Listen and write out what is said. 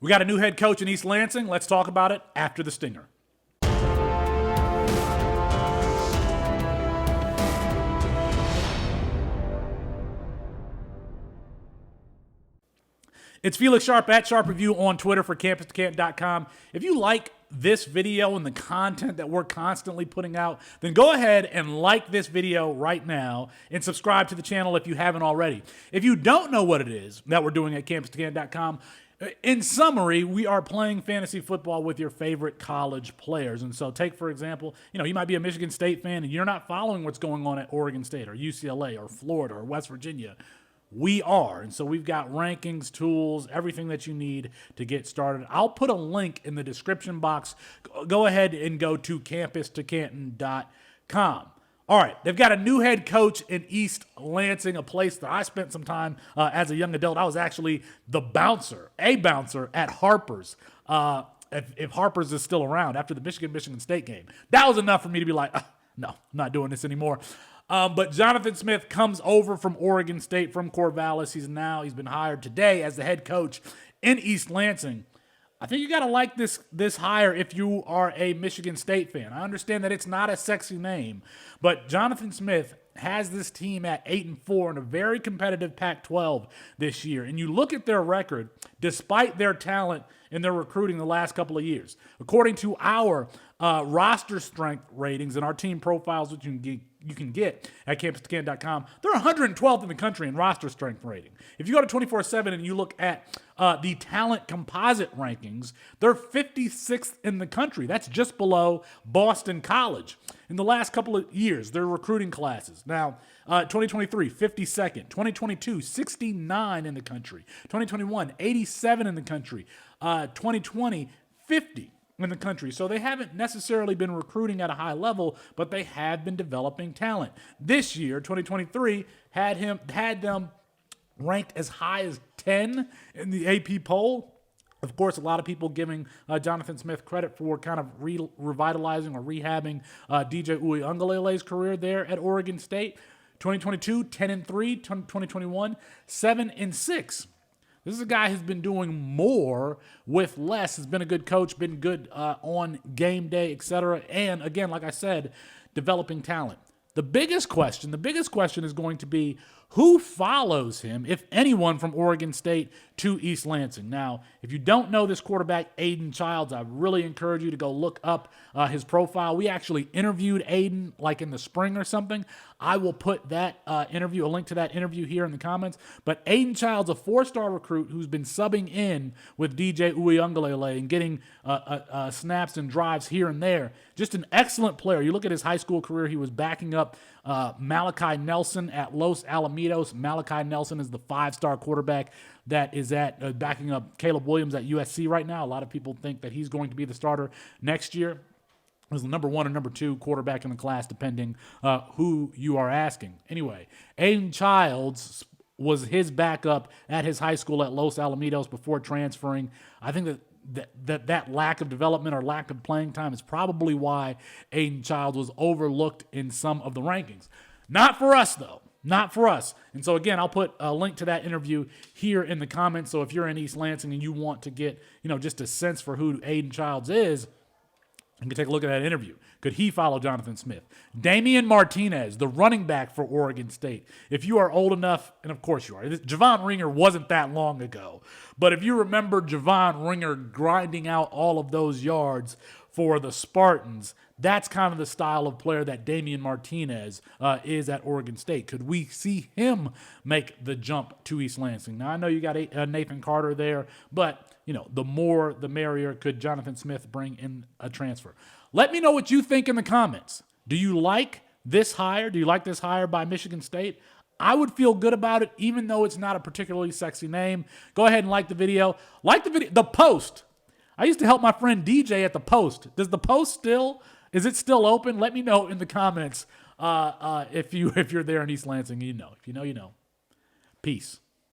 We got a new head coach in East Lansing. Let's talk about it after the stinger. It's Felix Sharpe at Sharpe Review on Twitter for CampusToCanton.com. If you like this video and the content that we're constantly putting out, then go ahead and like this video right now and subscribe to the channel if you haven't already. If you don't know what it is that we're doing at CampusToCanton.com, in summary, we are playing fantasy football with your favorite college players. And so take, for example, you might be a Michigan State fan and you're not following what's going on at Oregon State or UCLA or Florida or West Virginia. We are. And so we've got rankings, tools, everything that you need to get started. I'll put a link in the description box. Go ahead and go to CampusToCanton.com. All right, they've got a new head coach in East Lansing, a place that I spent some time as a young adult. I was actually a bouncer at Harper's, if Harper's is still around after the Michigan State game. That was enough for me to be like, no, I'm not doing this anymore. But Johnathan Smith comes over from Oregon State, from Corvallis. He's been hired today as the head coach in East Lansing. I think you got to like this hire if you are a Michigan State fan. I understand that it's not a sexy name, but Johnathan Smith has this team at 8-4 in a very competitive Pac-12 this year. And you look at their record, despite their talent and their recruiting the last couple of years. According to our roster strength ratings and our team profiles, which you can get at CampusToCanton.com, they're 112th in the country in roster strength rating. If you go to 24/7 and you look at the talent composite rankings, they're 56th in the country. That's just below Boston College. In the last couple of years, their recruiting classes. Now, 2023, 52nd. 2022, 69 in the country. 2021, 87 in the country. 2020, 50 in the country. So they haven't necessarily been recruiting at a high level, but they have been developing talent. This year, 2023, had them ranked as high as 10 in the AP poll. Of course, a lot of people giving Johnathan Smith credit for kind of revitalizing or rehabbing DJ Uiagalelei's career there at Oregon State. 2022, 10-3. 2021, 7-6. This is a guy who's been doing more with less, has been a good coach, been good on game day, etc. And again, like I said, developing talent. The biggest question is going to be who follows him, if anyone, from Oregon State to East Lansing. Now, if you don't know this quarterback, Aiden Childs, I really encourage you to go look up his profile. We actually interviewed Aiden like in the spring or something. I will put that a link to that interview here in the comments. But Aiden Childs, a 4-star recruit who's been subbing in with DJ Uiagalelei and getting snaps and drives here and there. Just an excellent player. You look at his high school career, he was backing up Malachi Nelson at Los Alamitos. Malachi Nelson is the 5-star quarterback that is at backing up Caleb Williams at USC right now. A lot of people think that he's going to be the starter next year. Was the number 1 or number 2 quarterback in the class, depending who you are asking. Anyway, Aiden Childs was his backup at his high school at Los Alamitos before transferring. I think that lack of development or lack of playing time is probably why Aiden Childs was overlooked in some of the rankings. Not for us, though. Not for us. And so, again, I'll put a link to that interview here in the comments. So if you're in East Lansing and you want to get, just a sense for who Aiden Childs is, you can take a look at that interview. Could he follow Johnathan Smith? Damian Martinez, the running back for Oregon State. If you are old enough, and of course you are, Javon Ringer wasn't that long ago. But if you remember Javon Ringer grinding out all of those yards for the Spartans, that's kind of the style of player that Damian Martinez is at Oregon State. Could we see him make the jump to East Lansing? Now, I know you got Nathan Carter there, but the more the merrier. Could Johnathan Smith bring in a transfer? Let me know what you think in the comments. Do you like this hire? Do you like this hire by Michigan State? I would feel good about it, even though it's not a particularly sexy name. Go ahead and like the video. Like the video. The Post. I used to help my friend DJ at the Post. Does the Post is it still open? Let me know in the comments if you're there in East Lansing. If you know. Peace.